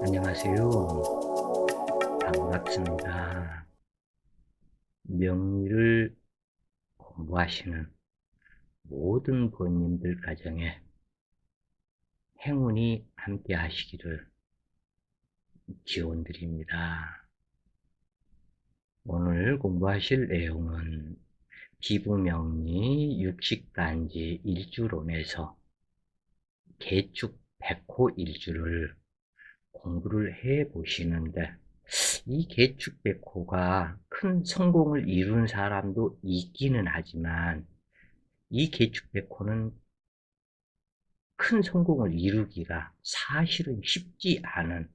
안녕하세요. 반갑습니다. 명리를 공부하시는 모든 본인들 가정에 행운이 함께 하시기를 기원드립니다. 오늘 공부하실 내용은 기부명리 육식간지 일주론에서 개축 백호 일주를 공부를 해 보시는데, 이 개축백호가 큰 성공을 이룬 사람도 있기는 하지만 이 개축백호는 큰 성공을 이루기가 사실은 쉽지 않은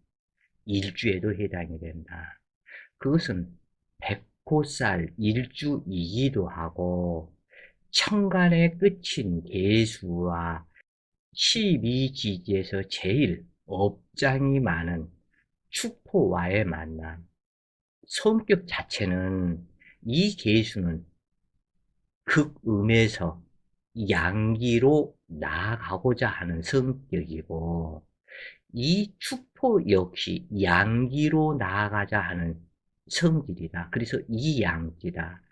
일주에도 해당이 된다. 그것은 백호살 일주이기도 하고 천간의 끝인 계수와 12지지에서 제일 업장이 많은 축포와의 만남. 성격 자체는 이 계수는 극음에서 양기로 나아가고자 하는 성격이고, 이 축포 역시 양기로 나아가자 하는 성질이다. 그래서 이 양기다.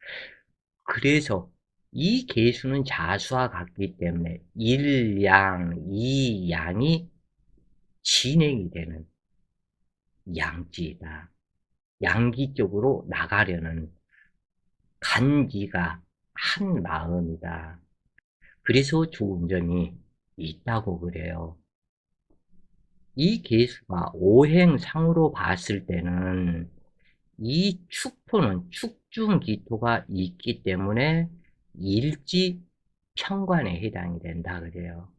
그래서 이 계수는 자수와 같기 때문에 일양, 이양이 진행이 되는 양지이다. 양기 쪽으로 나가려는 간기가 한 마음이다. 그래서 좋은 점이 있다고 그래요. 이 계수가 오행상으로 봤을 때는 이 축토는 축중기토가 있기 때문에 일지평관에 해당이 된다 그래요.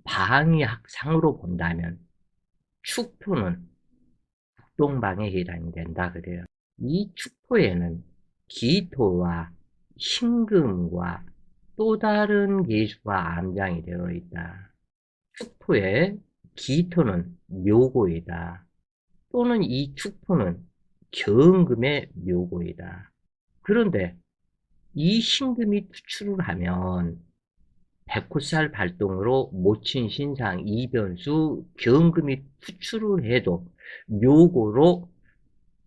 방위학상으로 본다면 축토는 북동방에 해당이 된다 그래요. 이 축토에는 기토와 신금과 또 다른 계수가 암장이 되어 있다. 축토의 기토는 묘고이다. 또는 이 축토는 경금의 묘고이다. 그런데 이 신금이 투출을 하면 백호살 발동으로 모친 신상 이변수 경금이 투출을 해도 묘고로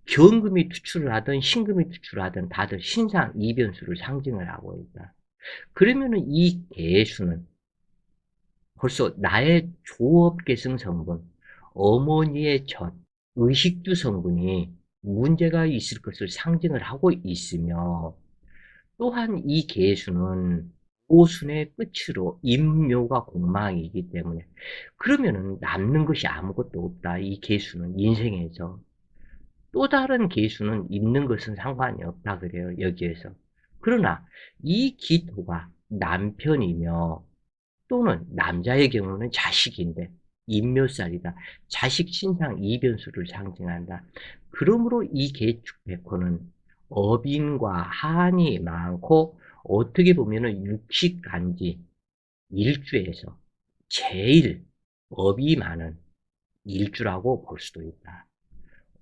경금이 투출을 하든 신금이 투출을 하든 다들 신상 이변수를 상징을 하고 있다. 그러면은 이 개수는 벌써 나의 조업계승 성분, 어머니의 젖, 의식주 성분이 문제가 있을 것을 상징을 하고 있으며, 또한 이 계수는 오순의 끝으로 임묘가 공망이기 때문에, 그러면은 남는 것이 아무것도 없다. 이 계수는 인생에서. 또 다른 계수는 있는 것은 상관이 없다 그래요, 여기에서. 그러나 이 기토가 남편이며, 또는 남자의 경우는 자식인데 인묘살이다. 자식 신상 이변수를 상징한다. 그러므로 이 개축백호는 업인과 한이 많고, 어떻게 보면은 육식간지 일주에서 제일 업이 많은 일주라고 볼 수도 있다.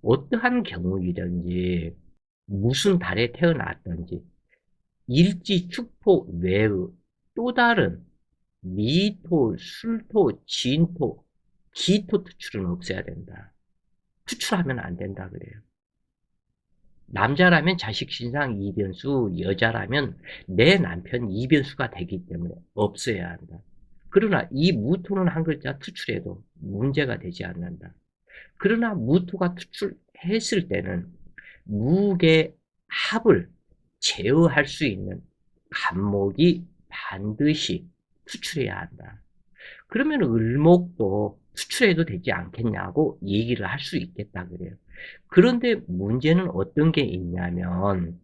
어떠한 경우이든지 무슨 달에 태어났든지 일지 축토 외의 또 다른 미토, 술토, 진토, 기토 투출은 없어야 된다. 투출하면 안 된다 그래요. 남자라면 자식 신상 이변수, 여자라면 내 남편 이변수가 되기 때문에 없어야 한다. 그러나 이 무토는 한 글자 투출해도 문제가 되지 않는다. 그러나 무토가 투출했을 때는 무의 합을 제어할 수 있는 간목이 반드시 투출해야 한다. 그러면 을목도 투출해도 되지 않겠냐고 얘기를 할 수 있겠다 그래요. 그런데 문제는 어떤 게 있냐면,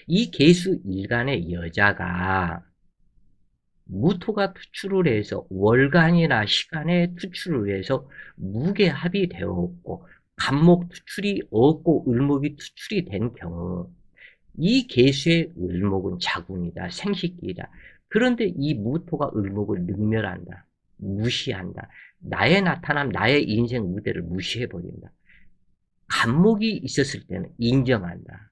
이 계수 일간의 여자가 무토가 투출을 해서 월간이나 시간에 투출을 해서 무게합이 되었고 간목 투출이 없고 을목이 투출이 된 경우, 이 계수의 을목은 자궁이다, 생식기이다. 그런데 이 무토가 을목을 능멸한다, 무시한다. 나의 나타남, 나의 인생 무대를 무시해버린다. 간목이 있었을 때는 인정한다.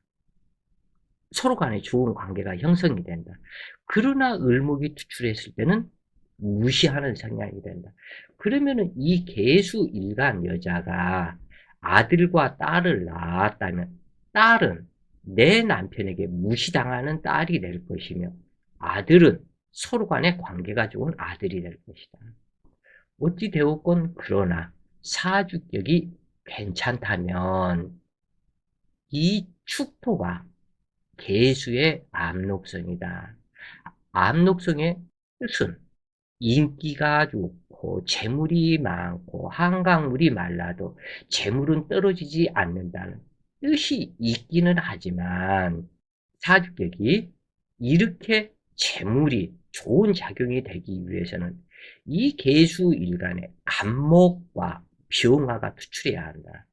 서로 간에 좋은 관계가 형성이 된다. 그러나 을목이 투출했을 때는 무시하는 성향이 된다. 그러면은 이 개수일간 여자가 아들과 딸을 낳았다면 딸은 내 남편에게 무시당하는 딸이 될 것이며 아들은 서로 간의 관계가 좋은 아들이 될 것이다. 어찌 되었건 그러나 사주격이 괜찮다면 이 축토가 개수의 암록성이다. 암록성의 뜻은 인기가 좋고 재물이 많고 한강물이 말라도 재물은 떨어지지 않는다는 뜻이 있기는 하지만 사주격이 이렇게 재물이 좋은 작용이 되기 위해서는 이 개수일간의 간목과 병화가 투출해야 한다.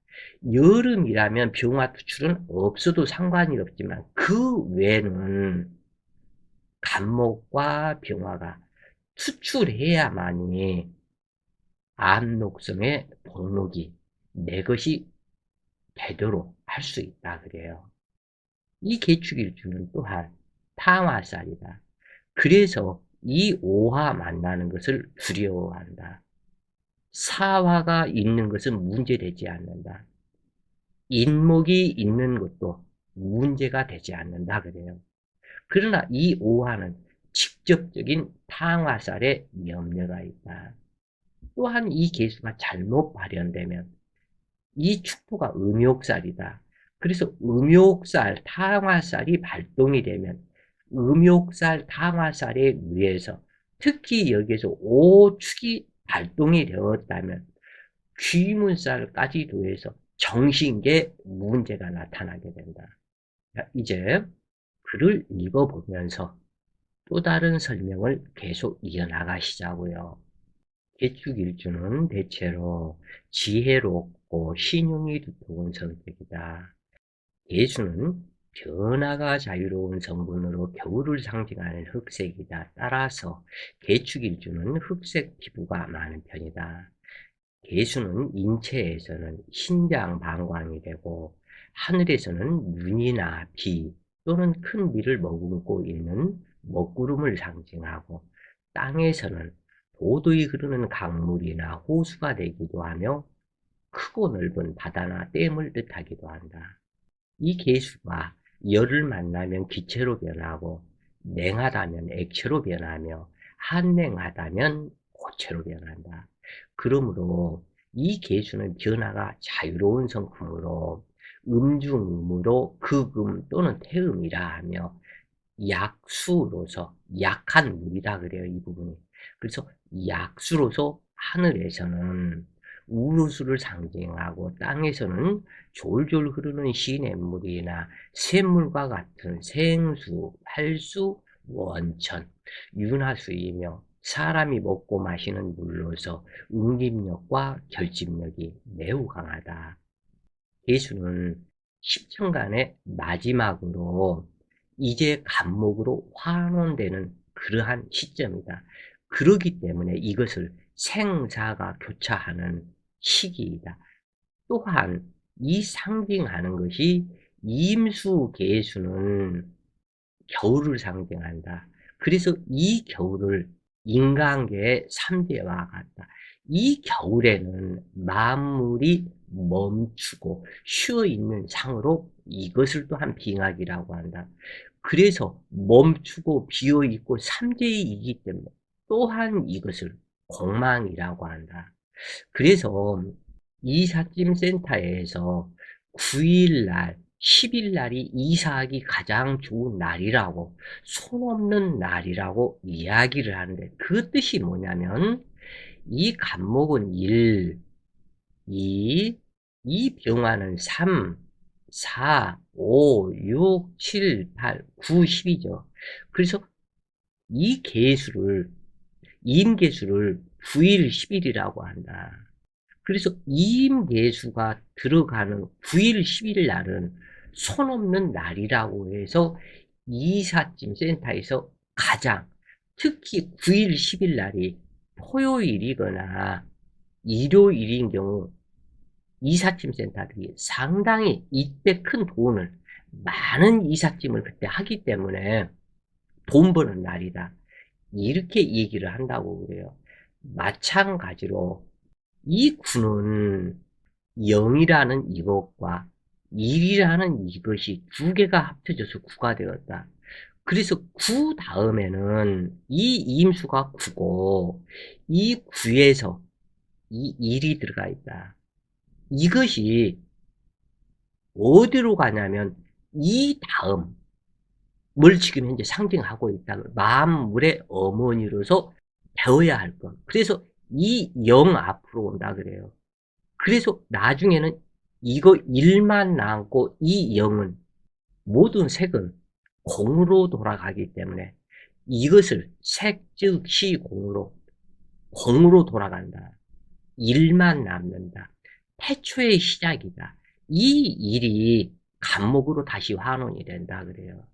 여름이라면 병화 투출은 없어도 상관이 없지만 그 외에는 간목과 병화가 투출해야만이 암록성의 복록이 내 것이 되도록 할 수 있다 그래요. 이 개축일주는 또한 탕화살이다. 그래서 이 오화 만나는 것을 두려워한다. 사화가 있는 것은 문제되지 않는다. 인목이 있는 것도 문제가 되지 않는다 그래요. 그러나 이 오화는 직접적인 탕화살의 염려가 있다. 또한 이 개수가 잘못 발현되면 이 축토가 음욕살이다. 그래서 음욕살, 탕화살이 발동이 되면 음욕살, 탕화살에 의해서 특히 여기에서 오축이 발동이 되었다면 귀문살까지도 해서 정신계 문제가 나타나게 된다. 이제 글을 읽어보면서 또 다른 설명을 계속 이어나가시자고요. 개축일주는 대체로 지혜롭고 신용이 두터운 성격이다. 개수는 변화가 자유로운 성분으로 겨울을 상징하는 흑색이다. 따라서 개축일주는 흑색 피부가 많은 편이다. 개수는 인체에서는 신장 방광이 되고 하늘에서는 눈이나 비 또는 큰 비를 머금고 있는 먹구름을 상징하고 땅에서는 도도히 흐르는 강물이나 호수가 되기도 하며 크고 넓은 바다나 댐을 뜻하기도 한다. 이 개수가 열을 만나면 기체로 변하고 냉하다면 액체로 변하며 한냉하다면 고체로 변한다. 그러므로 이 개수는 변화가 자유로운 성품으로 음중음으로 극음 또는 태음이라 하며 약수로서 약한 물이라 그래요. 이 부분이. 그래서 약수로서 하늘에서는 우루수를 상징하고 땅에서는 졸졸 흐르는 시냇물이나 샘물과 같은 생수, 활수, 원천, 윤하수이며 사람이 먹고 마시는 물로서 응집력과 결집력이 매우 강하다. 예수는 십천간의 마지막으로 이제 간목으로 환원되는 그러한 시점이다. 그러기 때문에 이것을 생사가 교차하는 시기이다. 또한 이 상징하는 것이 임수계수는 겨울을 상징한다. 그래서 이 겨울을 인간계의 삼재와 같다. 이 겨울에는 만물이 멈추고 쉬어있는 상으로 이것을 또한 빙하기라고 한다. 그래서 멈추고 비어있고 삼재이기 때문에 또한 이것을 공망이라고 한다. 그래서 이삿짐센터에서 9일날 10일날이 이사하기 가장 좋은 날이라고 손 없는 날이라고 이야기를 하는데 그 뜻이 뭐냐면 이 간목은 1, 2, 이 병화는 3, 4, 5, 6, 7, 8, 9, 10이죠. 그래서 이 개수를 임계수를 9일, 10일이라고 한다. 그래서 이임계수가 들어가는 9일, 10일 날은 손 없는 날이라고 해서 이삿짐 센터에서 가장 특히 9일, 10일 날이 토요일이거나 일요일인 경우 이삿짐 센터들이 상당히 이때 큰 돈을 많은 이삿짐을 그때 하기 때문에 돈 버는 날이다. 이렇게 얘기를 한다고 그래요. 마찬가지로 이 구는 0이라는 이것과 1이라는 이것이 두 개가 합쳐져서 9가 되었다. 그래서 9 다음에는 이 임수가 9고 이 9에서 이 1이 들어가 있다. 이것이 어디로 가냐면 이 다음 뭘 지금 현재 상징하고 있다는 만물의 어머니로서 배워야 할 것. 그래서 이 0 앞으로 온다 그래요. 그래서 나중에는 이거 1만 남고 이 0은 모든 색은 공으로 돌아가기 때문에 이것을 색 즉시 공으로 돌아간다. 1만 남는다. 태초의 시작이다. 이 일이 간목으로 다시 환원이 된다 그래요.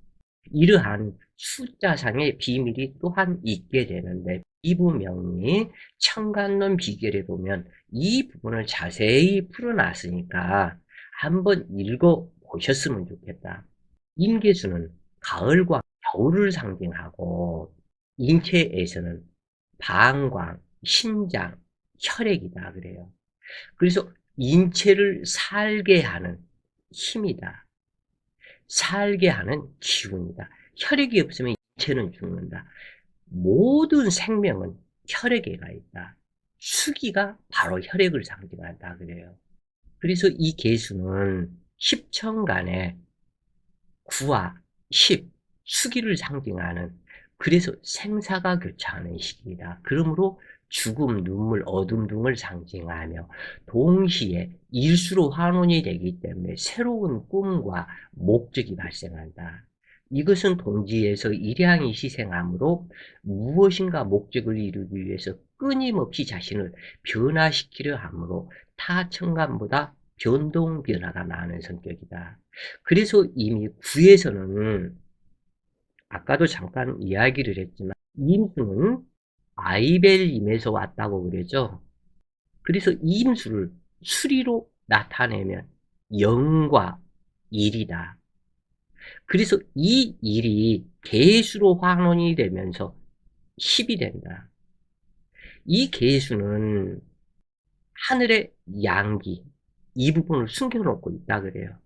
이러한 숫자상의 비밀이 또한 있게 되는데 이부명리 청관론 비결에 보면 이 부분을 자세히 풀어놨으니까 한번 읽어보셨으면 좋겠다. 임계수는 가을과 겨울을 상징하고 인체에서는 방광, 신장, 혈액이다 그래요. 그래서 인체를 살게 하는 힘이다. 살게 하는 기운이다. 혈액이 없으면 인체는 죽는다. 모든 생명은 혈액에가 있다. 수기가 바로 혈액을 상징한다 그래요. 그래서 이 계수는 십천간에 9와 10, 수기를 상징하는, 그래서 생사가 교차하는 시기이다. 그러므로 죽음, 눈물, 어둠 등을 상징하며 동시에 일수로 환원이 되기 때문에 새로운 꿈과 목적이 발생한다. 이것은 동지에서 일양이 희생함으로 무엇인가 목적을 이루기 위해서 끊임없이 자신을 변화시키려 하므로 타 천간보다 변동 변화가 많은 성격이다. 그래서 이미 구에서는 아까도 잠깐 이야기를 했지만 임수는 아이벨임에서 왔다고 그러죠. 그래서 임수를 수리로 나타내면 0과 1이다. 그래서 이 1이 개수로 환원이 되면서 10이 된다. 이 개수는 하늘의 양기, 이 부분을 숨겨놓고 있다 그래요.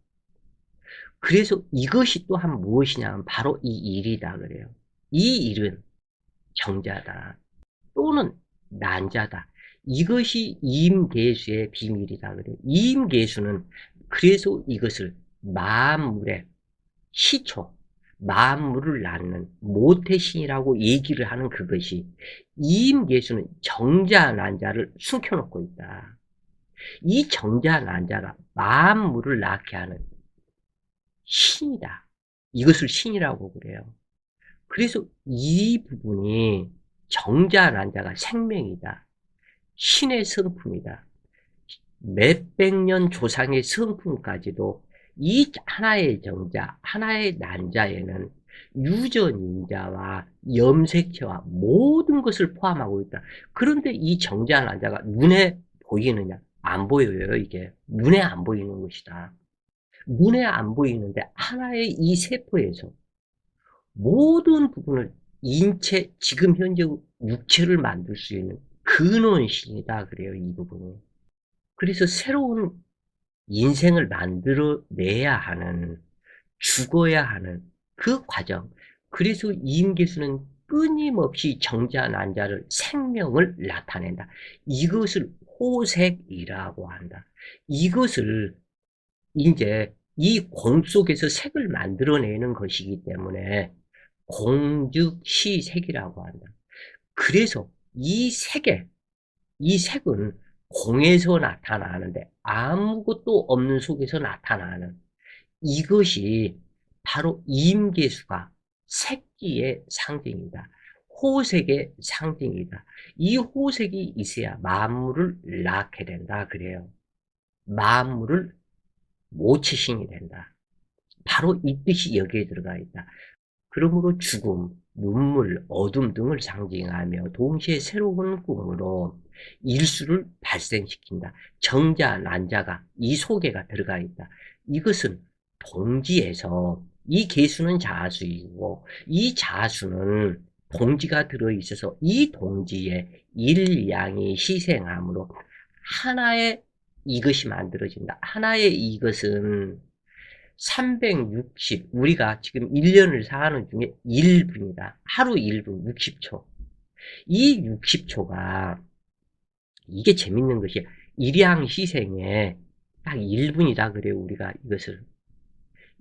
그래서 이것이 또한 무엇이냐 하면 바로 이 일이다 그래요. 이 일은 정자다 또는 난자다. 이것이 임계수의 비밀이다 그래요. 임계수는 그래서 이것을 만물의 시초, 만물을 낳는 모태신이라고 얘기를 하는 그것이, 임계수는 정자 난자를 숨겨놓고 있다. 이 정자 난자가 만물을 낳게 하는 신이다. 이것을 신이라고 그래요. 그래서 이 부분이 정자 난자가 생명이다. 신의 성품이다. 몇백 년 조상의 성품까지도 이 하나의 정자, 하나의 난자에는 유전인자와 염색체와 모든 것을 포함하고 있다. 그런데 이 정자 난자가 눈에 보이느냐? 안 보여요, 이게. 눈에 안 보이는 것이다. 눈에 안 보이는데 하나의 이 세포에서 모든 부분을 인체, 지금 현재 육체를 만들 수 있는 근원신이다 그래요, 이 부분은. 그래서 새로운 인생을 만들어내야 하는, 죽어야 하는 그 과정. 그래서 이임계수는 끊임없이 정자, 난자를, 생명을 나타낸다. 이것을 호색이라고 한다. 이것을 이제 이 공 속에서 색을 만들어내는 것이기 때문에 공즉시색이라고 한다. 그래서 이 색은 공에서 나타나는데 아무것도 없는 속에서 나타나는 이것이 바로 임계수가 색기의 상징이다. 호색의 상징이다. 이 호색이 있어야 만물을 낳게 된다 그래요. 만물을 모치신이 된다. 바로 이 뜻이 여기에 들어가 있다. 그러므로 죽음, 눈물, 어둠 등을 상징하며 동시에 새로운 꿈으로 일수를 발생시킨다. 정자, 난자가 이 속에가 들어가 있다. 이것은 동지에서 이 계수는 자수이고 이 자수는 동지가 들어있어서 이 동지에 일양이 희생함으로 하나의 이것이 만들어진다. 하나의 이것은 360, 우리가 지금 1년을 사는 중에 1분이다. 하루 1분, 60초. 이 60초가, 이게 재밌는 것이, 일양 희생에 딱 1분이다 그래요, 우리가 이것을.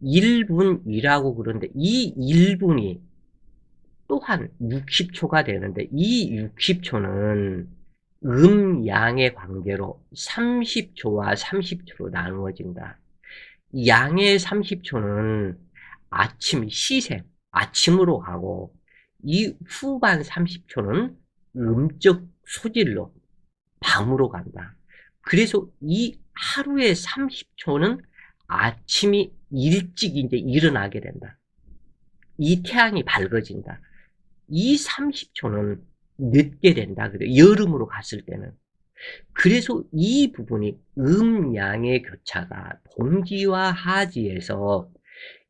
1분이라고 그러는데, 이 1분이 또한 60초가 되는데, 이 60초는 양의 관계로 30초와 30초로 나누어진다. 양의 30초는 아침 희생, 아침으로 가고, 이 후반 30초는 음적 소질로 밤으로 간다. 그래서 이 하루의 30초는 아침이 일찍 이제 일어나게 된다. 이 태양이 밝아진다. 이 30초는 늦게 된다. 그래. 여름으로 갔을 때는. 그래서 이 부분이 양의 교차가 동지와 하지에서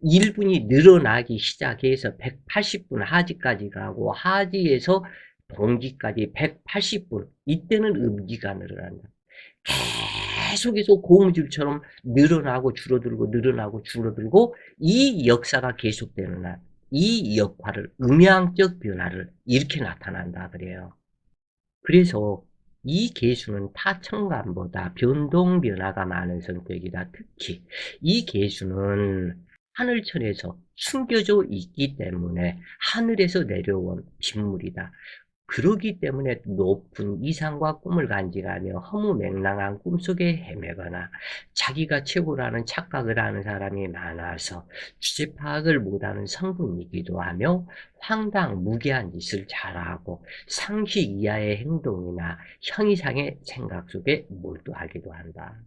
1분이 늘어나기 시작해서 180분 하지까지 가고 하지에서 동지까지 180분 이때는 음기가 늘어난다. 계속해서 고무줄처럼 늘어나고 줄어들고 늘어나고 줄어들고 이 역사가 계속되는 한 이 역할을 음양적 변화를 이렇게 나타난다 그래요. 그래서 이 개수는 타 천간보다 변동 변화가 많은 성격이다. 특히 이 개수는 하늘천에서 숨겨져 있기 때문에 하늘에서 내려온 빗물이다. 그러기 때문에 높은 이상과 꿈을 간직하며 허무맹랑한 꿈속에 헤매거나 자기가 최고라는 착각을 하는 사람이 많아서 주제 파악을 못하는 성분이기도 하며 황당무계한 짓을 잘하고 상식 이하의 행동이나 형이상의 생각 속에 몰두하기도 한다.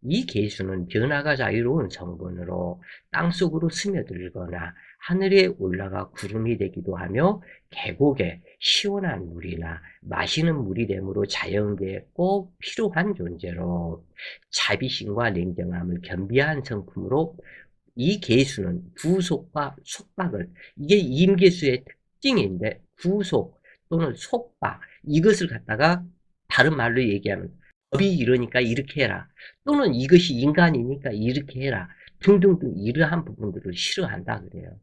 이 개수는 변화가 자유로운 성분으로 땅속으로 스며들거나 하늘에 올라가 구름이 되기도 하며 계곡에 시원한 물이나 마시는 물이 되므로 자연계에 꼭 필요한 존재로 자비심과 냉정함을 겸비한 성품으로 이 개수는 구속과 속박을, 이게 임계수의 특징인데 구속 또는 속박, 이것을 갖다가 다른 말로 얘기하면 법이 이러니까 이렇게 해라, 또는 이것이 인간이니까 이렇게 해라 등등등 이러한 부분들을 싫어한다 그래요.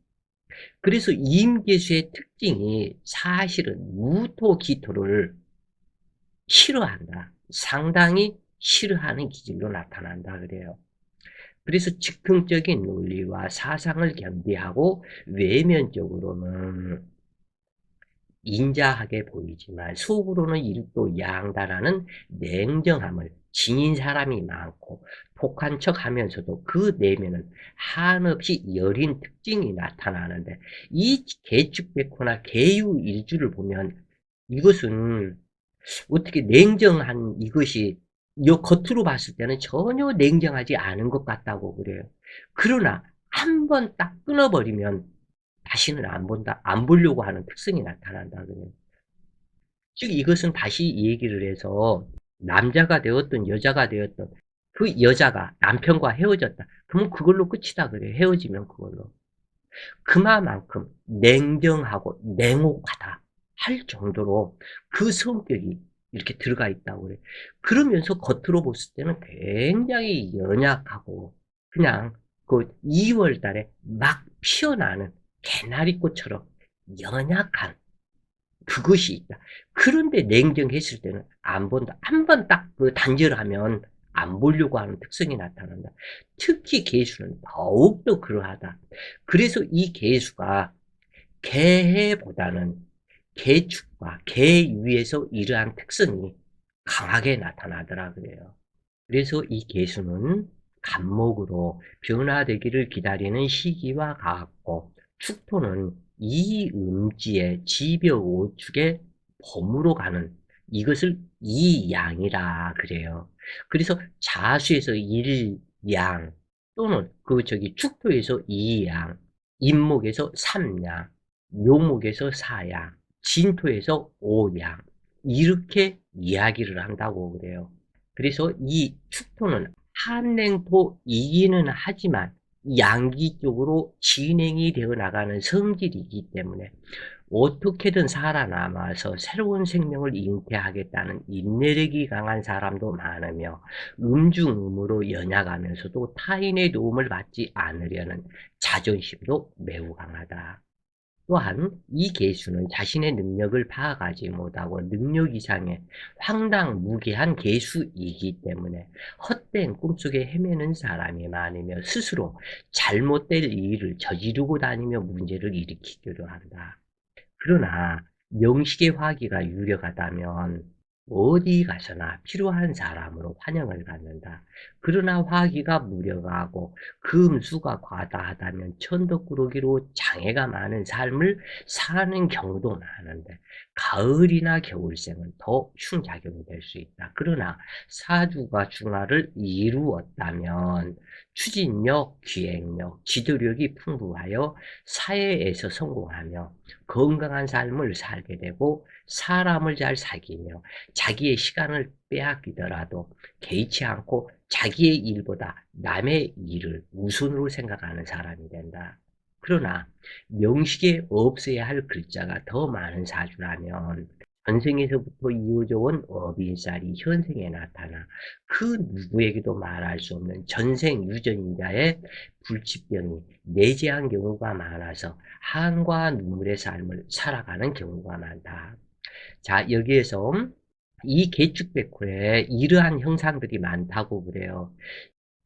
그래서 임계수의 특징이 사실은 무토기토를 싫어한다. 상당히 싫어하는 기질로 나타난다 그래요. 그래서 즉흥적인 논리와 사상을 겸비하고 외면적으로는 인자하게 보이지만 속으로는 일도 양다라는 냉정함을 지닌 사람이 많고 독한 척 하면서도 그 내면은 한없이 여린 특징이 나타나는데 이 개축백호나 개유일주를 보면 이것은 어떻게 냉정한 이것이 겉으로 봤을 때는 전혀 냉정하지 않은 것 같다고 그래요. 그러나 한 번 딱 끊어버리면 다시는 안 본다, 안 보려고 하는 특성이 나타난다 그래요. 즉 이것은 다시 얘기를 해서 남자가 되었든 여자가 되었든 그 여자가 남편과 헤어졌다. 그러면 그걸로 끝이다 그래요. 헤어지면 그걸로. 그만큼 냉정하고 냉혹하다 할 정도로 그 성격이 이렇게 들어가 있다고 그래. 그러면서 겉으로 봤을 때는 굉장히 연약하고 그냥 그 2월 달에 막 피어나는 개나리꽃처럼 연약한 그것이 있다. 그런데 냉정했을 때는 안 본다. 한 번 딱 그 단절하면 안 보려고 하는 특성이 나타난다. 특히 개수는 더욱더 그러하다. 그래서 이 개수가 개해보다는 개축과 개유에서 이러한 특성이 강하게 나타나더라 그래요. 그래서 이 개수는 간목으로 변화되기를 기다리는 시기와 같고 축토는 이 음지의 지벽 오축의 범으로 가는 이것을 이양이라 그래요. 그래서 자수에서 일양 또는 그 축토에서 이양, 임목에서 삼양, 묘목에서 사양, 진토에서 오양 이렇게 이야기를 한다고 그래요. 그래서 이 축토는 한냉토이기는 하지만 양기 쪽으로 진행이 되어 나가는 성질이기 때문에 어떻게든 살아남아서 새로운 생명을 잉태하겠다는 인내력이 강한 사람도 많으며 음중음으로 연약하면서도 타인의 도움을 받지 않으려는 자존심도 매우 강하다. 또한 이 개수는 자신의 능력을 파악하지 못하고 능력 이상의 황당무계한 개수이기 때문에 헛된 꿈속에 헤매는 사람이 많으며 스스로 잘못될 일을 저지르고 다니며 문제를 일으키기도 한다. 그러나 명식의 화기가 유력하다면 어디 가서나 필요한 사람으로 환영을 받는다. 그러나 화기가 무력하고 금수가 과다하다면 천덕꾸러기로 장애가 많은 삶을 사는 경우도 많은데 가을이나 겨울생은 더 흉작용이 될 수 있다. 그러나 사주가 중화를 이루었다면 추진력, 기획력, 지도력이 풍부하여 사회에서 성공하며 건강한 삶을 살게 되고 사람을 잘 사귀며 자기의 시간을 빼앗기더라도 개의치 않고 자기의 일보다 남의 일을 우선으로 생각하는 사람이 된다. 그러나 명식에 없어야 할 글자가 더 많은 사주라면 전생에서부터 이어져 온 어빈살이 현생에 나타나 그 누구에게도 말할 수 없는 전생 유전자의 불치병이 내재한 경우가 많아서 한과 눈물의 삶을 살아가는 경우가 많다. 자, 여기에서 이 계축백호에 이러한 형상들이 많다고 그래요.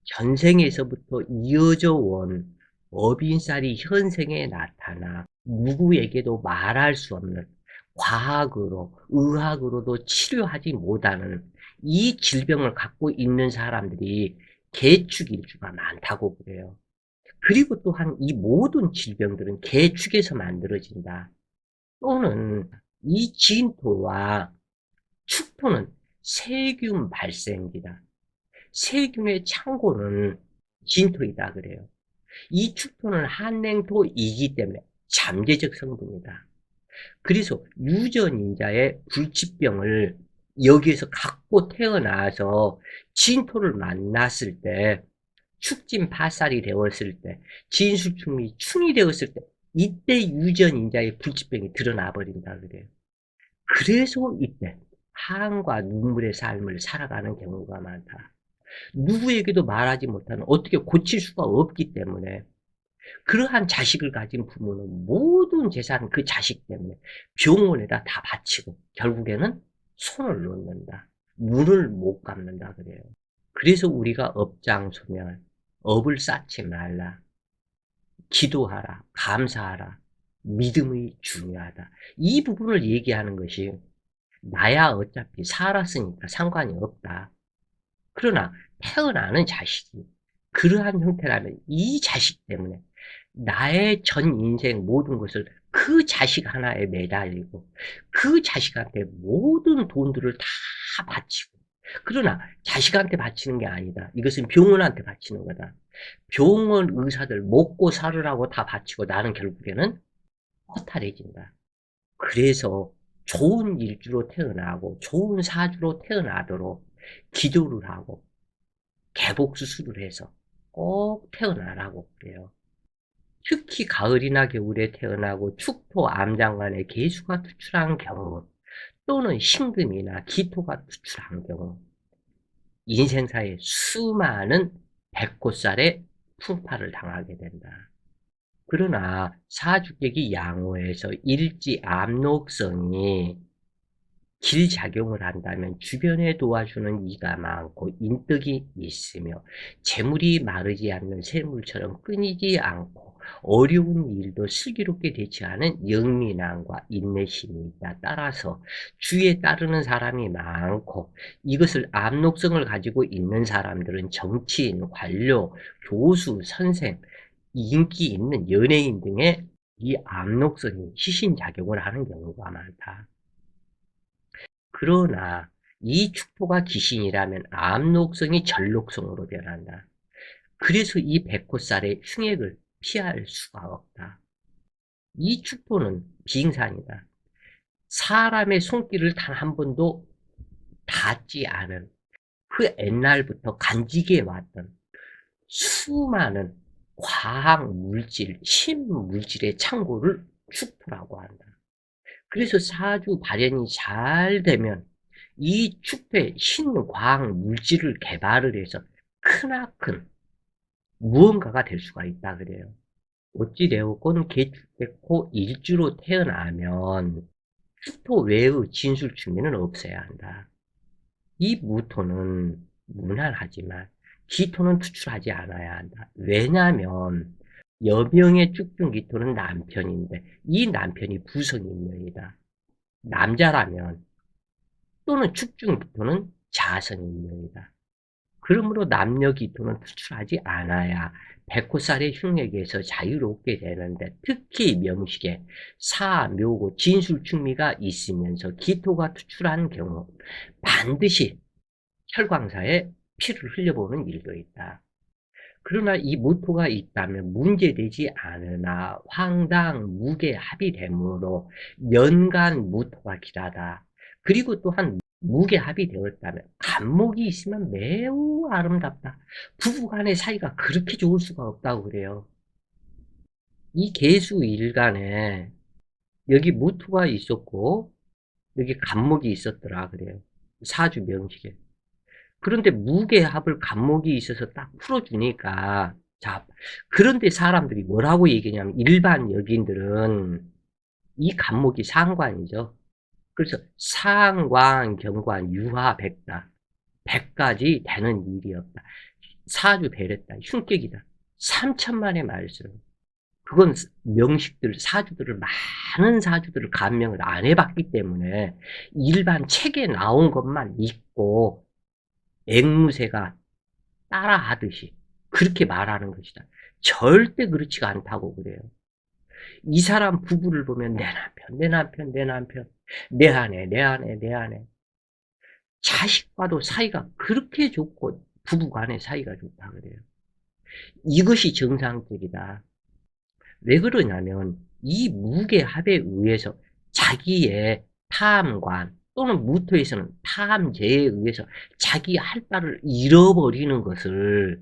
전생에서부터 이어져 온 어빈살이 현생에 나타나 누구에게도 말할 수 없는 과학으로, 의학으로도 치료하지 못하는 이 질병을 갖고 있는 사람들이 계축일주가 많다고 그래요. 그리고 또한 이 모든 질병들은 계축에서 만들어진다. 또는 이 진토와 축토는 세균 발생기다. 세균의 창고는 진토이다 그래요. 이 축토는 한냉토이기 때문에 잠재적 성분이다. 그래서 유전인자의 불치병을 여기에서 갖고 태어나서 진토를 만났을 때 축진 파살이 되었을 때 진수충이 충이 되었을 때 이때 유전인자의 불치병이 드러나 버린다 그래요. 그래서 이때 한과 눈물의 삶을 살아가는 경우가 많다. 누구에게도 말하지 못하는 어떻게 고칠 수가 없기 때문에 그러한 자식을 가진 부모는 모든 재산 그 자식 때문에 병원에다 다 바치고 결국에는 손을 놓는다. 눈을 못 감는다 그래요. 그래서 우리가 업장소멸, 업을 쌓지 말라. 기도하라, 감사하라, 믿음이 중요하다. 이 부분을 얘기하는 것이 나야 어차피 살았으니까 상관이 없다. 그러나 태어나는 자식이 그러한 형태라면 이 자식 때문에 나의 전 인생 모든 것을 그 자식 하나에 매달리고 그 자식한테 모든 돈들을 다 바치고 그러나 자식한테 바치는 게 아니다. 이것은 병원한테 바치는 거다. 병원 의사들 먹고 살으라고 다 바치고 나는 결국에는 허탈해진다. 그래서 좋은 일주로 태어나고 좋은 사주로 태어나도록 기도를 하고 개복 수술을 해서 꼭 태어나라고 그래요. 특히 가을이나 겨울에 태어나고 축토 암장간에 개수가 투출한 경우 또는 신금이나 기토가 투출한 경우 인생사에 수많은 백호살의 풍파를 당하게 된다. 그러나 사주격이 양호해서 일지 압록성이 길작용을 한다면 주변에 도와주는 이가 많고 인덕이 있으며 재물이 마르지 않는 샘물처럼 끊이지 않고 어려운 일도 슬기롭게 대처하는 영민함과 인내심이 있다. 따라서 주위에 따르는 사람이 많고 이것을 압록성을 가지고 있는 사람들은 정치인, 관료, 교수, 선생, 인기 있는 연예인 등의 이 압록성이 시신작용을 하는 경우가 많다. 그러나 이 축토가 귀신이라면 암록성이 전록성으로 변한다. 그래서 이 백호살의 흉액을 피할 수가 없다. 이 축토는 빙산이다. 사람의 손길을 단 한 번도 닿지 않은 그 옛날부터 간직해 왔던 수많은 과학 물질, 신물질의 창고를 축토라고 한다. 그래서 사주 발현이 잘 되면 이 축토에 신광 물질을 개발을 해서 크나큰 무언가가 될 수가 있다 그래요. 어찌되었건 개축됐고 일주로 태어나면 축토 외의 진술충미는 없어야 한다. 이 무토는 무난하지만 기토는 투출하지 않아야 한다. 왜냐하면 여명의 쭉중기토는 남편인데 이 남편이 부성인명이다. 남자라면 또는 축중기토는 자성인명이다. 그러므로 남녀 기토는 투출하지 않아야 백호살의 흉액에서 자유롭게 되는데 특히 명식에 사, 묘고, 진술충미가 있으면서 기토가 투출한 경우 반드시 혈광사에 피를 흘려보는 일도 있다. 그러나 이 무토가 있다면 문제되지 않으나 황당, 무게 합의되므로 연간 무토가 길하다. 그리고 또한 무게 합의되었다면 간목이 있으면 매우 아름답다. 부부간의 사이가 그렇게 좋을 수가 없다고 그래요. 이 계수 일간에 여기 무토가 있었고 여기 간목이 있었더라 그래요. 사주 명식에. 그런데 무게합을 간목이 있어서 딱 풀어주니까 자, 그런데 사람들이 뭐라고 얘기냐면 일반 여기인들은 이 간목이 상관이죠. 그래서 상관, 경관, 유화, 백다. 100가지 되는 일이 없다. 사주 배렸다. 흉격이다. 3천만의 말씀. 그건 명식들, 사주들을, 많은 사주들을 감명을 안 해봤기 때문에 일반 책에 나온 것만 읽고 앵무새가 따라하듯이 그렇게 말하는 것이다. 절대 그렇지가 않다고 그래요. 이 사람 부부를 보면 내 남편, 내 남편, 내 남편, 내 아내, 내 아내, 내 아내. 자식과도 사이가 그렇게 좋고 부부 간의 사이가 좋다 그래요. 이것이 정상적이다. 왜 그러냐면 이 무게합에 의해서 자기의 탐관 또는 무토에서는 탐재에 의해서 자기 할 바를 잃어버리는 것을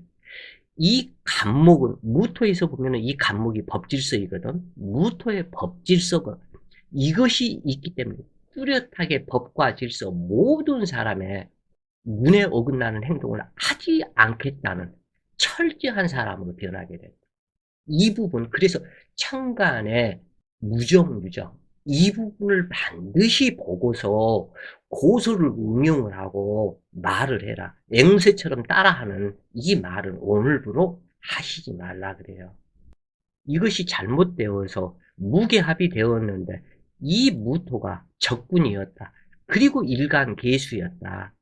이 간목은 무토에서 보면은 이 간목이 법질서이거든. 무토의 법질서가 이것이 있기 때문에 뚜렷하게 법과 질서 모든 사람의 문에 어긋나는 행동을 하지 않겠다는 철저한 사람으로 변하게 된다. 이 부분 그래서 천간의 무정유정 이 부분을 반드시 보고서 고소를 응용을 하고 말을 해라. 앵무새처럼 따라하는 이 말은 오늘부로 하시지 말라 그래요. 이것이 잘못되어서 무게합이 되었는데 이 무토가 적군이었다. 그리고 일간 계수였다.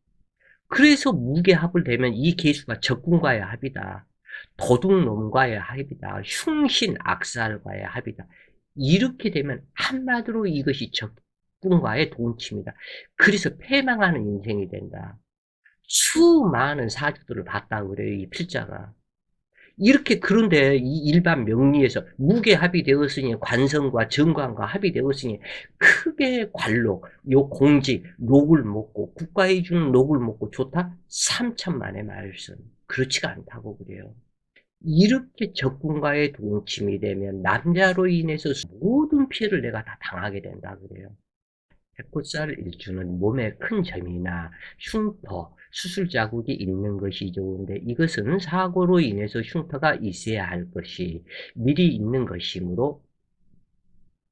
그래서 무게합을 되면 이 계수가 적군과의 합이다. 도둑놈과의 합이다. 흉신 악살과의 합이다. 이렇게 되면 한마디로 이것이 적군과의 동침이다. 그래서 패망하는 인생이 된다. 수많은 사주들을 봤다고 그래요. 이 필자가. 이렇게 그런데 이 일반 명리에서 무게합이 되었으니 관성과 정관과 합이 되었으니 크게 관록, 요 공직, 녹을 먹고 국가에 주는 녹을 먹고 좋다? 3천만의 말씀. 그렇지가 않다고 그래요. 이렇게 적군과의 동침이 되면 남자로 인해서 모든 피해를 내가 다 당하게 된다 그래요. 백호살 일주는 몸에 큰 점이나 흉터, 수술 자국이 있는 것이 좋은데 이것은 사고로 인해서 흉터가 있어야 할 것이 미리 있는 것이므로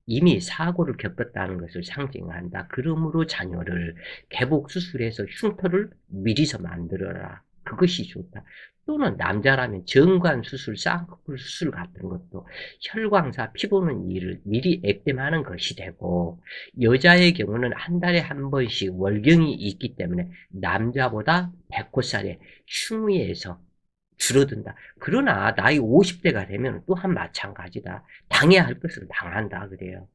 이미 사고를 겪었다는 것을 상징한다. 그러므로 자녀를 개복 수술해서 흉터를 미리서 만들어라. 그것이 좋다. 또는 남자라면 정관 수술, 쌍꺼풀 수술 같은 것도 혈광사 피 보는 일을 미리 액땜하는 것이 되고 여자의 경우는 한 달에 한 번씩 월경이 있기 때문에 남자보다 백호살의 흉위에서 줄어든다. 그러나 나이 50대가 되면 또한 마찬가지다. 당해야 할 것은 당한다 그래요.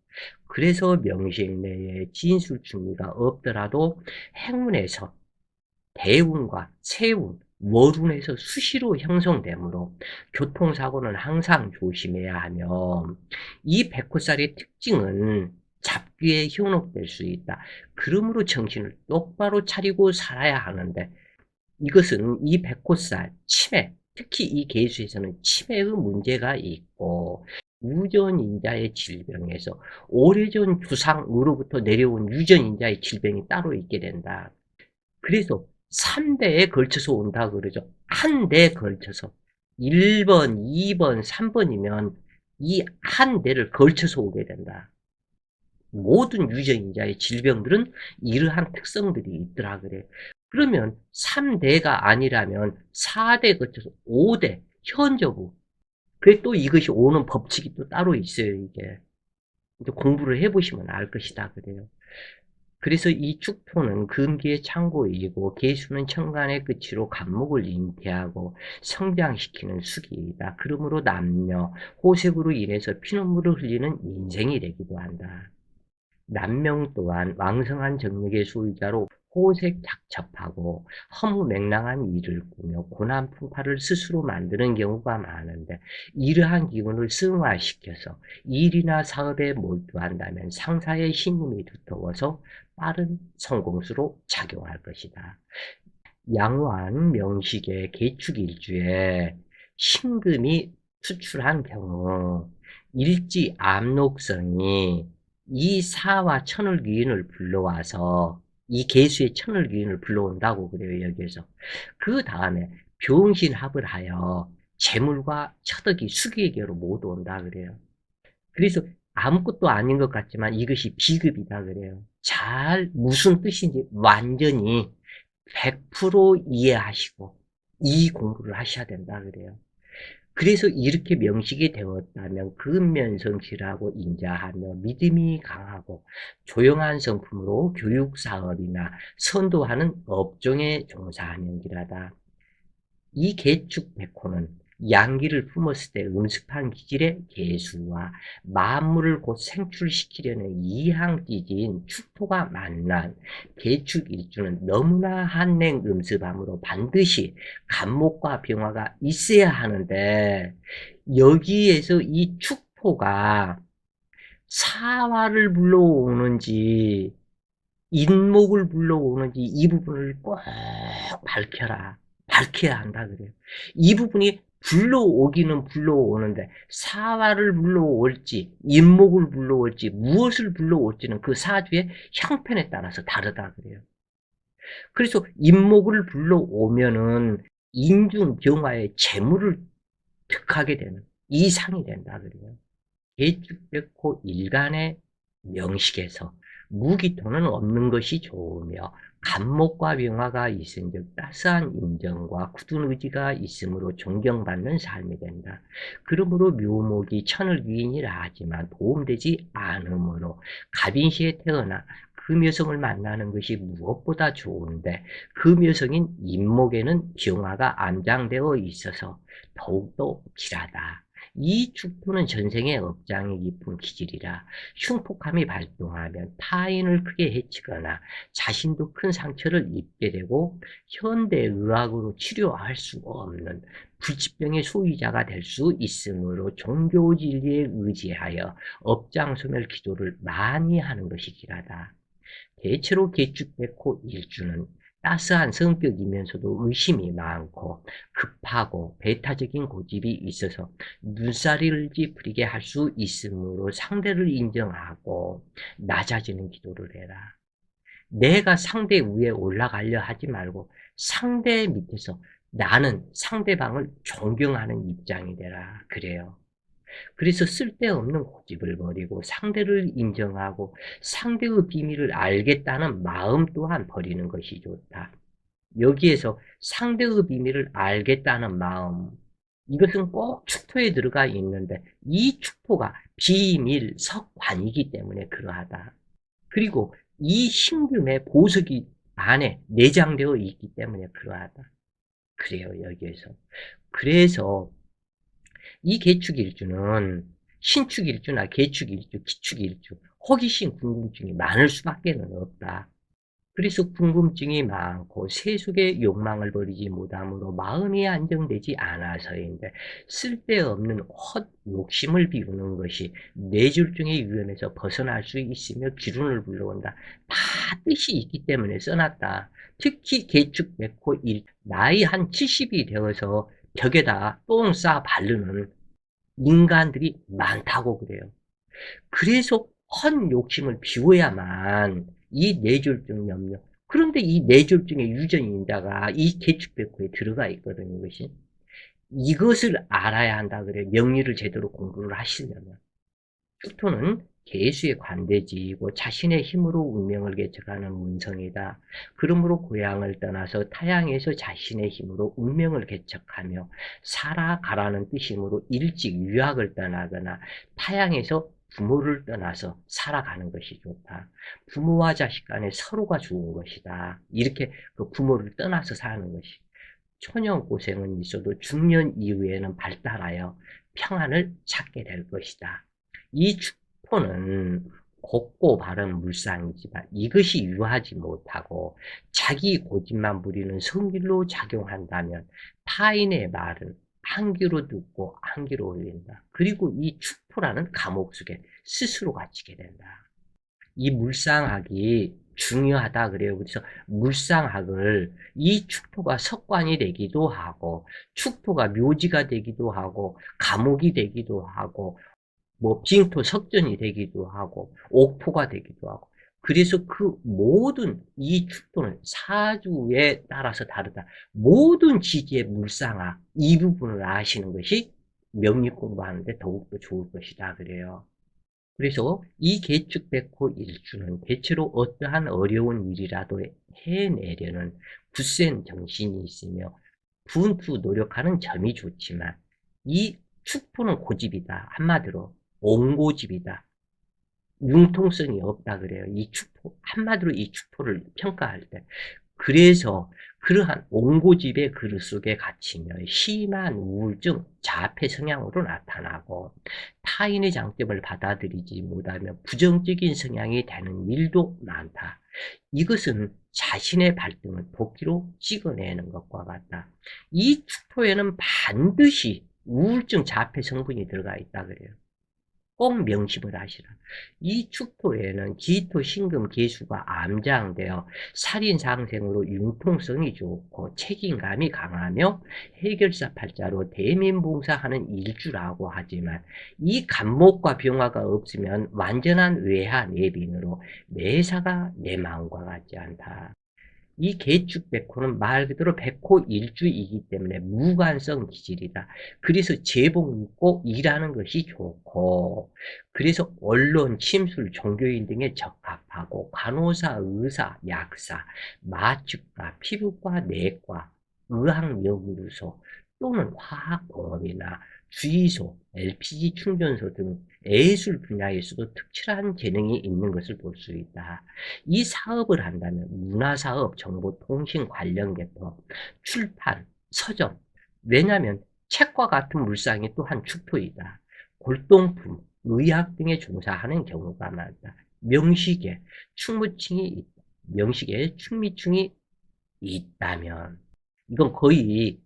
그래서 명식 내에 진술충리가 없더라도 행운에서 대운과 세운, 월운에서 수시로 형성되므로 교통사고는 항상 조심해야 하며 이 백호살의 특징은 잡귀에 현혹될 수 있다. 그러므로 정신을 똑바로 차리고 살아야 하는데 이것은 이 백호살, 치매, 특히 이 계수에서는 치매의 문제가 있고 유전인자의 질병에서 오래전 주상으로부터 내려온 유전인자의 질병이 따로 있게 된다. 그래서 3대에 걸쳐서 온다 그러죠. 한 대에 걸쳐서. 1번, 2번, 3번이면 이 한 대를 걸쳐서 오게 된다. 모든 유전자의 질병들은 이러한 특성들이 있더라 그래. 그러면 3대가 아니라면 4대 거쳐서 5대 현저부. 그래 또 이것이 오는 법칙이 또 따로 있어요 이게. 이제 공부를 해보시면 알 것이다 그래요. 그래서 이 축토는 금기의 창고이고 계수는 천간의 끝으로 간목을 잉태하고 성장시키는 수기이다. 그러므로 남녀, 호색으로 인해서 피눈물을 흘리는 인생이 되기도 한다. 남명 또한 왕성한 정력의 소유자로 호색작첩하고 허무맹랑한 일을 꾸며 고난풍파를 스스로 만드는 경우가 많은데 이러한 기운을 승화시켜서 일이나 사업에 몰두한다면 상사의 신임이 두터워서 빠른 성공수로 작용할 것이다. 양호한 명식의 계축일주에 신금이 수출한 경우 일지 압록성이 이 사와 천을귀인을 불러와서 이 계수의 천을귀인을 불러온다고 그래요 여기에서. 그 다음에 병신합을 하여 재물과 처덕이 수기에게로 모두 온다 그래요. 그래서 아무것도 아닌 것 같지만 이것이 비급이다 그래요. 잘 무슨 뜻인지 완전히 100% 이해하시고 이 공부를 하셔야 된다 그래요. 그래서 이렇게 명식이 되었다면 근면성실하고 인자하며 믿음이 강하고 조용한 성품으로 교육사업이나 선도하는 업종에 종사하는 길하다. 이 개축백호는 양기를 품었을 때 음습한 기질의 개수와 만물을 곧 생출시키려는 이항기지인 축토가 만난 개축일주는 너무나 한냉 음습함으로 반드시 간목과 병화가 있어야 하는데 여기에서 이 축토가 사화를 불러오는지 인목을 불러오는지 이 부분을 꼭 밝혀라. 밝혀야 한다 그래요. 이 부분이 불러오기는 불러오는데 사화를 불러올지 인목을 불러올지 무엇을 불러올지는 그 사주의 형편에 따라서 다르다 그래요. 그래서 인목을 불러오면은 인중경화의 재물을 득하게 되는 이상이 된다 그래요. 계축백호 일간의 명식에서 무기토는 없는 것이 좋으며 간목과 병화가 있은즉 따스한 인정과 굳은 의지가 있으므로 존경받는 삶이 된다. 그러므로 묘목이 천을 위인이라 하지만 도움되지 않으므로 갑인시에 태어나 금여성을 만나는 것이 무엇보다 좋은데 금여성인 인목에는 병화가 암장되어 있어서 더욱더 길하다. 이 축토는 전생의 업장이 깊은 기질이라 흉폭함이 발동하면 타인을 크게 해치거나 자신도 큰 상처를 입게 되고 현대의학으로 치료할 수 없는 불치병의 소유자가 될 수 있으므로 종교진리에 의지하여 업장소멸 기도를 많이 하는 것이 길하다. 대체로 개축백호 일주는 따스한 성격이면서도 의심이 많고 급하고 배타적인 고집이 있어서 눈살을 찌푸리게 할 수 있으므로 상대를 인정하고 낮아지는 기도를 해라. 내가 상대 위에 올라가려 하지 말고 상대 밑에서 나는 상대방을 존경하는 입장이 되라. 그래요. 그래서 쓸데없는 고집을 버리고 상대를 인정하고 상대의 비밀을 알겠다는 마음 또한 버리는 것이 좋다. 여기에서 상대의 비밀을 알겠다는 마음, 이것은 꼭 축토에 들어가 있는데 이 축토가 비밀 석관이기 때문에 그러하다. 그리고 이 신금의 보석이 안에 내장되어 있기 때문에 그러하다. 그래요, 여기에서. 그래서 이 개축일주는 신축일주나 개축일주, 기축일주, 호기심, 궁금증이 많을 수밖에 없다. 그래서 궁금증이 많고 세속의 욕망을 버리지 못함으로 마음이 안정되지 않아서인데 쓸데없는 헛 욕심을 비우는 것이 뇌졸중의 위험에서 벗어날 수 있으며 기운을 불러온다. 다 뜻이 있기 때문에 써놨다. 특히 개축백호 일 나이 한 70이 되어서 벽에다 똥 싸 바르는 인간들이 많다고 그래요. 그래서 헛 욕심을 비워야만 이 뇌졸중 염려. 그런데 이 뇌졸중의 유전인자가 이 계축백호에 들어가 있거든요, 이것이. 이것을 알아야 한다 그래요. 명리를 제대로 공부를 하시려면. 축토는 개수의 관대지이고 자신의 힘으로 운명을 개척하는 문성이다. 그러므로 고향을 떠나서 타향에서 자신의 힘으로 운명을 개척하며 살아가라는 뜻이므로 일찍 유학을 떠나거나 타향에서 부모를 떠나서 살아가는 것이 좋다. 부모와 자식 간에 서로가 좋은 것이다. 이렇게 그 부모를 떠나서 사는 것이. 초년 고생은 있어도 중년 이후에는 발달하여 평안을 찾게 될 것이다. 이 축포는 곱고 바른 물상이지만 이것이 유하지 못하고 자기 고집만 부리는 성질로 작용한다면 타인의 말은 한 귀로 듣고 한 귀로 올린다. 그리고 이 축포라는 감옥 속에 스스로 갇히게 된다. 이 물상학이 중요하다 그래요. 그래서 물상학을 이 축토가 석관이 되기도 하고 축토가 묘지가 되기도 하고 감옥이 되기도 하고 뭐 빙토 석전이 되기도 하고 옥토가 되기도 하고 그래서 그 모든 이 축토는 사주에 따라서 다르다. 모든 지지의 물상학 이 부분을 아시는 것이 명리 공부하는데 더욱더 좋을 것이다 그래요. 그래서 이 계축백호 일주는 대체로 어떠한 어려운 일이라도 해내려는 굳센 정신이 있으며 분투 노력하는 점이 좋지만 이 축포는 고집이다. 한마디로 옹고집이다. 융통성이 없다 그래요. 이 축포 한마디로 이 축포를 평가할 때 그래서 그러한 옹고집의 그릇 속에 갇히며 심한 우울증, 자폐 성향으로 나타나고 타인의 장점을 받아들이지 못하며 부정적인 성향이 되는 일도 많다. 이것은 자신의 발등을 도끼로 찍어내는 것과 같다. 이 축토에는 반드시 우울증, 자폐 성분이 들어가 있다 그래요. 꼭 명심을 하시라. 이 축토에는 기토, 신금, 계수가 암장되어 살인상생으로 융통성이 좋고 책임감이 강하며 해결사 팔자로 대민봉사하는 일주라고 하지만 이 간목과 병화가 없으면 완전한 외하 내빈으로 매사가 내 마음과 같지 않다. 이 계축백호는 말 그대로 백호 일주이기 때문에 무관성 기질이다. 그래서 제복 입고 일하는 것이 좋고 그래서 언론, 침술, 종교인 등에 적합하고 간호사, 의사, 약사, 마취과, 피부과, 내과, 의학연구소 또는 화학공업이나 주유소, LPG 충전소 등 예술 분야에서도 특출한 재능이 있는 것을 볼 수 있다. 이 사업을 한다면 문화사업, 정보통신 관련 계통, 출판, 서점. 왜냐하면 책과 같은 물상이 또한 축토이다. 골동품, 의학 등에 종사하는 경우가 많다. 명식에 충무층이 있다. 명식에 충미층이 있다면 이건 거의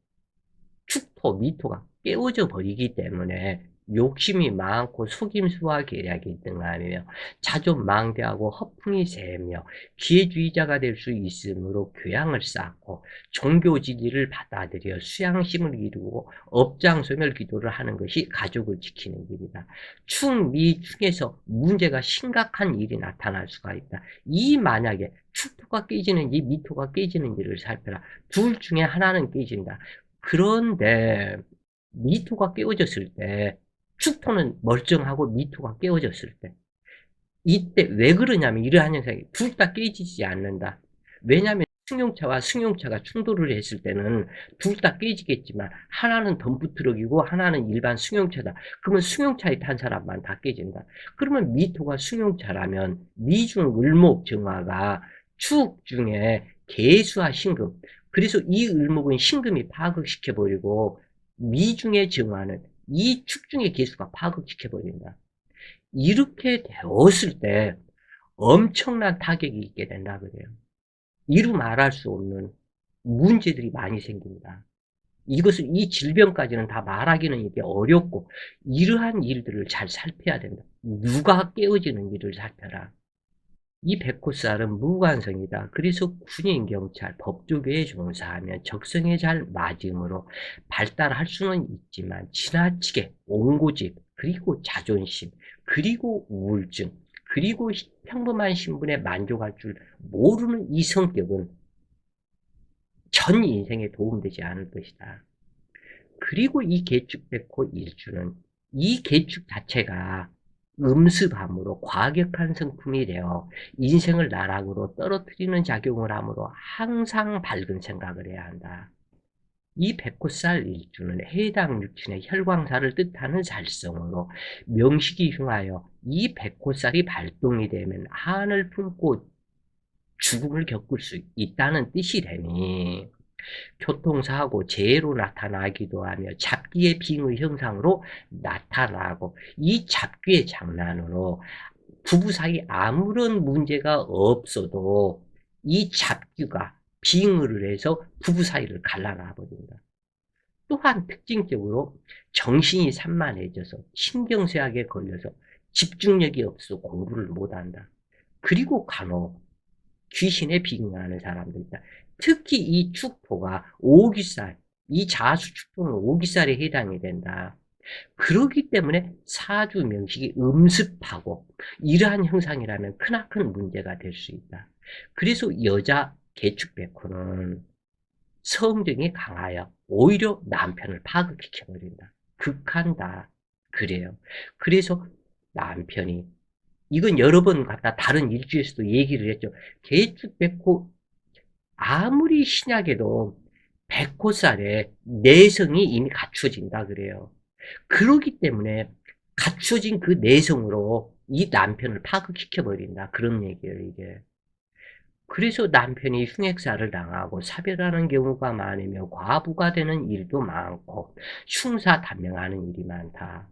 축토, 미토가 깨어져 버리기 때문에 욕심이 많고 속임수와 계략이 등하며 자존 망대하고 허풍이 세며 기회주의자가 될 수 있으므로 교양을 쌓고 종교지리를 받아들여 수양심을 이루고 업장소멸 기도를 하는 것이 가족을 지키는 길이다. 충미충에서 문제가 심각한 일이 나타날 수가 있다. 이 만약에 축토가 깨지는지 미토가 깨지는지를 살펴라. 둘 중에 하나는 깨진다. 그런데 미토가 깨어졌을 때 축토는 멀쩡하고 미토가 깨어졌을 때 이때 왜 그러냐면 이러한 현상이 둘 다 깨지지 않는다. 왜냐하면 승용차와 승용차가 충돌을 했을 때는 둘 다 깨지겠지만 하나는 덤프트럭이고 하나는 일반 승용차다. 그러면 승용차에 탄 사람만 다 깨진다. 그러면 미토가 승용차라면 미중 을목 정화가 축 중에 계수와 신금 그래서 이 을목은 신금이 파극시켜버리고 미중의 정화는 이 축 중의 계수가 파극시켜버린다. 이렇게 되었을 때 엄청난 타격이 있게 된다 그래요. 이루 말할 수 없는 문제들이 많이 생깁니다. 이것을 이 질병까지는 다 말하기는 이게 어렵고 이러한 일들을 잘 살펴야 된다. 누가 깨어지는 일을 살펴라. 이 백호살은 무관성이다. 그래서 군인, 경찰, 법조계에 종사하면 적성에 잘 맞으므로 발달할 수는 있지만 지나치게 옹고집, 그리고 자존심, 그리고 우울증, 그리고 평범한 신분에 만족할 줄 모르는 이 성격은 전 인생에 도움되지 않을 것이다. 그리고 이 계축백호 일주는 이 계축 자체가 음습함으로 과격한 성품이 되어 인생을 나락으로 떨어뜨리는 작용을 하므로 항상 밝은 생각을 해야 한다. 이 백호살 일주는 해당 육친의 혈광살을 뜻하는 살성으로 명식이 흉하여 이 백호살이 발동이 되면 한을 품고 죽음을 겪을 수 있다는 뜻이 되니 교통사고, 재해로 나타나기도 하며 잡귀의 빙의 형상으로 나타나고 이 잡귀의 장난으로 부부 사이 아무런 문제가 없어도 이 잡귀가 빙의를 해서 부부 사이를 갈라놔 버린다. 또한 특징적으로 정신이 산만해져서 신경쇠약에 걸려서 집중력이 없어 공부를 못한다. 그리고 간혹 귀신에 빙의하는 사람도 있다. 특히 이 축토가 오기살, 이 자수 축토는 오기살에 해당이 된다. 그렇기 때문에 사주 명식이 음습하고 이러한 형상이라면 크나큰 문제가 될 수 있다. 그래서 여자 개축백호는 성정이 강하여 오히려 남편을 파극시켜버린다. 극한다. 그래요. 그래서 남편이 이건 여러 번 갖다 다른 일주에서도 얘기를 했죠. 개축백호 아무리 신약에도 백호살에 내성이 이미 갖춰진다 그래요. 그러기 때문에 갖춰진 그 내성으로 이 남편을 파극시켜버린다. 그런 얘기예요, 이게. 그래서 남편이 흉액살을 당하고 사별하는 경우가 많으며 과부가 되는 일도 많고 흉사단명하는 일이 많다.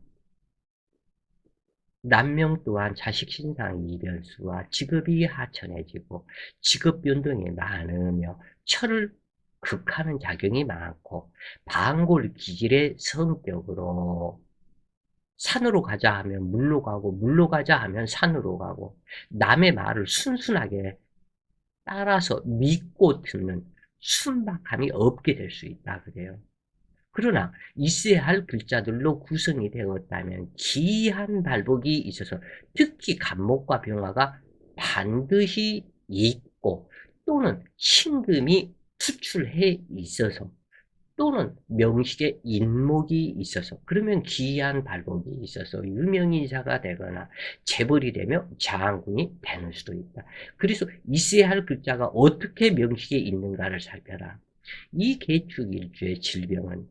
남명 또한 자식 신상 이별수와 직업이 하천해지고 직업 변동이 많으며 철을 극하는 작용이 많고 방골 기질의 성격으로 산으로 가자 하면 물로 가고 물로 가자 하면 산으로 가고 남의 말을 순순하게 따라서 믿고 듣는 순박함이 없게 될 수 있다 그래요. 그러나 있어야 할 글자들로 구성이 되었다면 기이한 발복이 있어서 특히 간목과 병화가 반드시 있고 또는 신금이 투출해 있어서 또는 명식에 인목이 있어서 그러면 기이한 발복이 있어서 유명인사가 되거나 재벌이 되며 장군이 되는 수도 있다. 그래서 있어야 할 글자가 어떻게 명식에 있는가를 살펴라. 이 개축일주의 질병은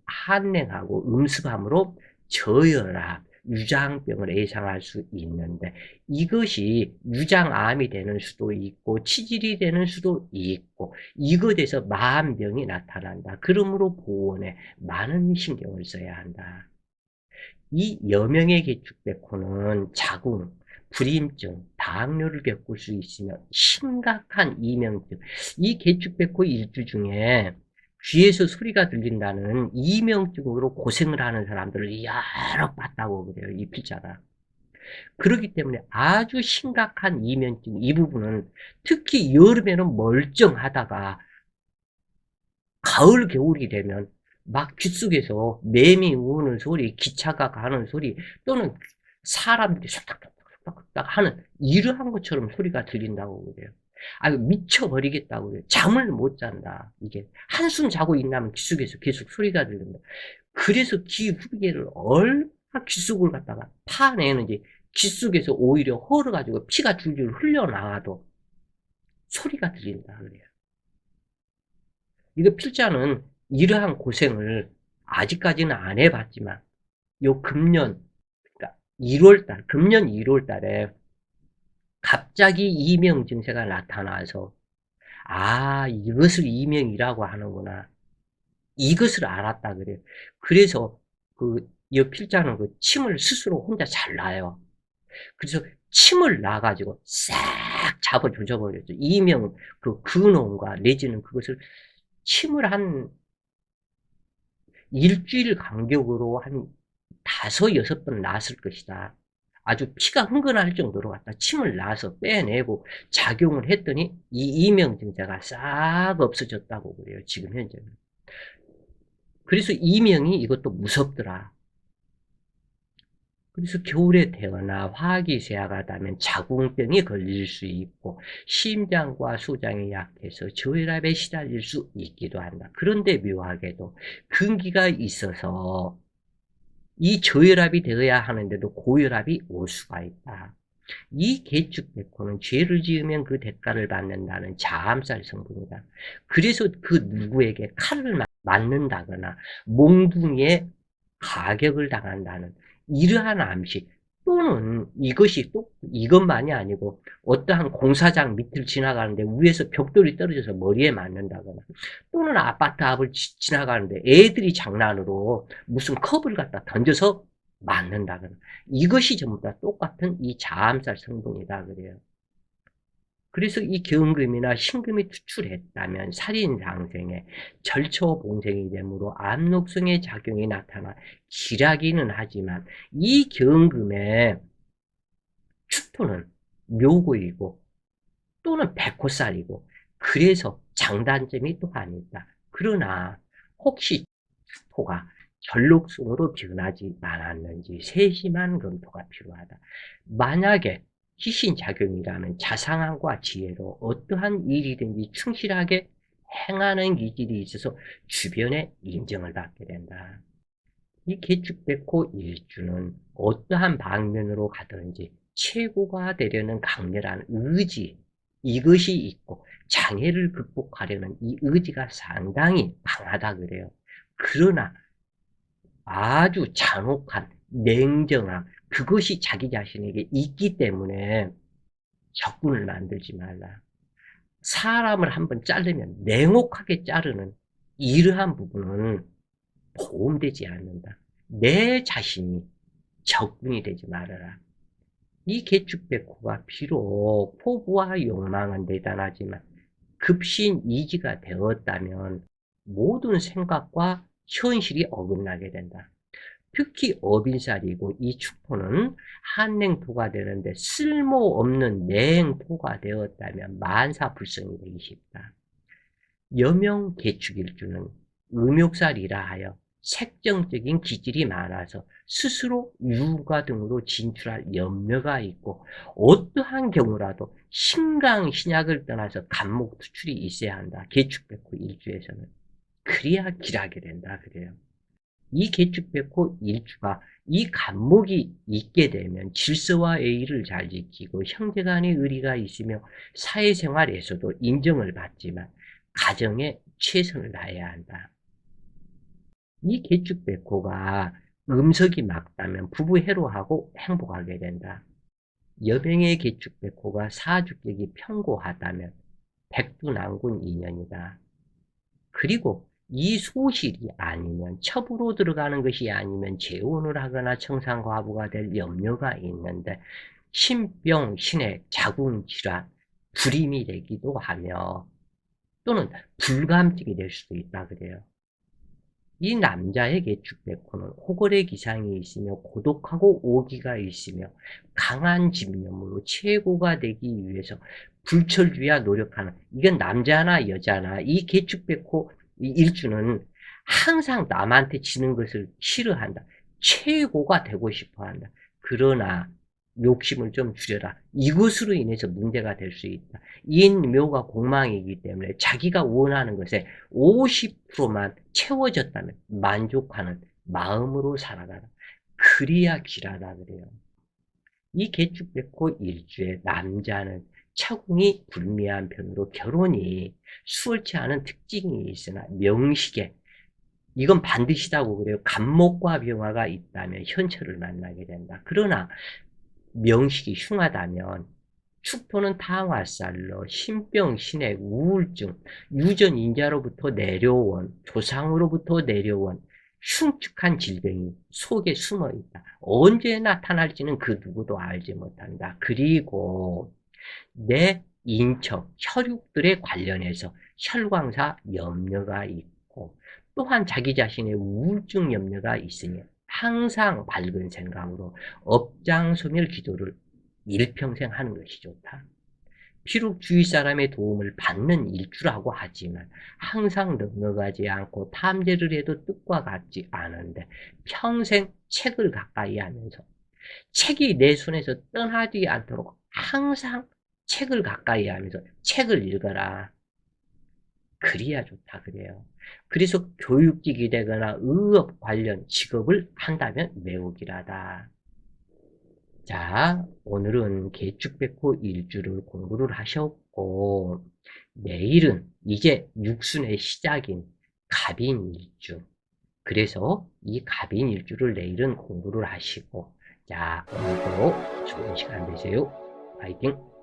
한냉하고 음습함으로 저혈압, 유장병을 예상할 수 있는데 이것이 유장암이 되는 수도 있고 치질이 되는 수도 있고 이것에서 만병이 나타난다. 그러므로 보온에 많은 신경을 써야 한다. 이 여명의 개축백호는 자궁, 불임증, 당뇨를 겪을 수 있으며 심각한 이명증, 이 개축백호 일주 중에 귀에서 소리가 들린다는 이명증으로 고생을 하는 사람들을 여러 봤다고 그래요, 이 필자가. 그렇기 때문에 아주 심각한 이명증, 이 부분은 특히 여름에는 멀쩡하다가 가을, 겨울이 되면 막 귓속에서 매미 우는 소리, 기차가 가는 소리 또는 사람들이 쏙닥쏙닥쏙닥 하는 이러한 것처럼 소리가 들린다고 그래요. 아유, 미쳐버리겠다고 그래요. 잠을 못 잔다. 이게 한숨 자고 있나면 귓속에서 계속 소리가 들린다. 그래서 귀 후비계를 얼마나 귓속을 갖다가 파내는지 귓속에서 오히려 헐어가지고 피가 줄줄 흘려나와도 소리가 들린다 그래요. 이거 필자는 이러한 고생을 아직까지는 안 해봤지만 요 금년 그러니까 1월달 금년 1월달에 갑자기 이명 증세가 나타나서 아 이것을 이명이라고 하는구나 이것을 알았다 그래요. 그래서 이 필자는 그 침을 스스로 혼자 잘 놔요. 그래서 침을 놔가지고 싹 잡아 조져버렸죠. 이명 그 근원과 내지는 그것을 침을 한 일주일 간격으로 한 5, 6번 놨을 것이다. 아주 피가 흥건할 정도로 갖다 침을 놔서 빼내고 작용을 했더니 이 이명 증세가 싹 없어졌다고 그래요. 지금 현재는. 그래서 이명이 이것도 무섭더라. 그래서 겨울에 태어나 화학이 쇠약하다면 자궁병이 걸릴 수 있고 심장과 수장이 약해서 저혈압에 시달릴 수 있기도 한다. 그런데 묘하게도 근기가 있어서 이 저혈압이 되어야 하는데도 고혈압이 올 수가 있다. 이 계축백호는 죄를 지으면 그 대가를 받는다는 자암살 성분이다. 그래서 그 누구에게 칼을 맞는다거나 몽둥이에 가격을 당한다는 이러한 암시 또는 이것이 또 이것만이 아니고 어떠한 공사장 밑을 지나가는데 위에서 벽돌이 떨어져서 머리에 맞는다거나 또는 아파트 앞을 지나가는데 애들이 장난으로 무슨 컵을 갖다 던져서 맞는다거나 이것이 전부 다 똑같은 이 자암살 성분이다 그래요. 그래서 이 경금이나 신금이 투출했다면 살인상생에 절처봉생이 되므로 암록성의 작용이 나타나 기라기는 하지만 이 경금의 축토는 묘고이고 또는 백호살이고 그래서 장단점이 또한 있다. 그러나 혹시 축토가 전록성으로 변하지 않았는지 세심한 검토가 필요하다. 만약에 희신작용이라면 자상함과 지혜로 어떠한 일이든지 충실하게 행하는 기질이 있어서 주변의 인정을 받게 된다. 이 계축백호 일주는 어떠한 방면으로 가든지 최고가 되려는 강렬한 의지, 이것이 있고 장애를 극복하려는 이 의지가 상당히 강하다 그래요. 그러나 아주 잔혹한 냉정함, 그것이 자기 자신에게 있기 때문에 적군을 만들지 말라. 사람을 한번 자르면 냉혹하게 자르는 이러한 부분은 도움되지 않는다. 내 자신이 적군이 되지 말아라. 이 계축백호가 비록 포부와 욕망은 대단하지만 급신이지가 되었다면 모든 생각과 현실이 어긋나게 된다. 특히 어빈살이고 이 축토는 한냉토가 되는데 쓸모없는 냉토가 되었다면 만사불성이 되기 쉽다. 여명계축일주는 음욕살이라 하여 색정적인 기질이 많아서 스스로 유가 등으로 진출할 염려가 있고 어떠한 경우라도 신강신약을 떠나서 간목 투출이 있어야 한다. 계축백호 일주에서는. 그래야 길하게 된다. 그래요. 이 계축백호 일주가 이 간목이 있게 되면 질서와 예의를 잘 지키고 형제간의 의리가 있으며 사회생활에서도 인정을 받지만 가정에 최선을 다해야 한다. 이 계축백호가 음석이 맞다면 부부 해로하고 행복하게 된다. 여병의 계축백호가 사주격이 편고하다면 백두난군 인연이다. 그리고 이 소실이 아니면 첩으로 들어가는 것이 아니면 재혼을 하거나 청산과부가 될 염려가 있는데 신병, 신액, 자궁질환, 불임이 되기도 하며 또는 불감증이 될 수도 있다 그래요. 이 남자의 계축백호는 호걸의 기상이 있으며 고독하고 오기가 있으며 강한 집념으로 최고가 되기 위해서 불철주야 노력하는, 이건 남자나 여자나 이 계축백호 일주는 항상 남한테 지는 것을 싫어한다. 최고가 되고 싶어한다. 그러나 욕심을 좀 줄여라. 이것으로 인해서 문제가 될 수 있다. 인묘가 공망이기 때문에 자기가 원하는 것에 50%만 채워졌다면 만족하는 마음으로 살아가라. 그래야 길하다 그래요. 이 계축백호 일주의 남자는 처궁이 불미한 편으로 결혼이 수월치 않은 특징이 있으나 명식에 이건 반드시다고 그래요. 간목과 병화가 있다면 현처를 만나게 된다. 그러나 명식이 흉하다면 축토는 탕화살로 신병, 신액, 우울증, 유전 인자로부터 내려온, 조상으로부터 내려온 흉측한 질병이 속에 숨어 있다. 언제 나타날지는 그 누구도 알지 못한다. 그리고 내 인척, 혈육들에 관련해서 혈광사 염려가 있고 또한 자기 자신의 우울증 염려가 있으며 항상 밝은 생각으로 업장소멸 기도를 일평생 하는 것이 좋다. 비록 주위 사람의 도움을 받는 일주라고 하지만 항상 넉넉하지 않고 탐재를 해도 뜻과 같지 않은데 평생 책을 가까이 하면서 책이 내 손에서 떠나지 않도록 항상 책을 가까이 하면서 책을 읽어라. 그래야 좋다 그래요. 그래서 교육직이 되거나 의업 관련 직업을 한다면 매우 길하다. 자, 오늘은 계축백호 일주를 공부를 하셨고, 내일은 이제 육순의 시작인 갑인 일주. 그래서 이 갑인 일주를 내일은 공부를 하시고, 자, 오늘도 좋은 시간 되세요. 파이팅!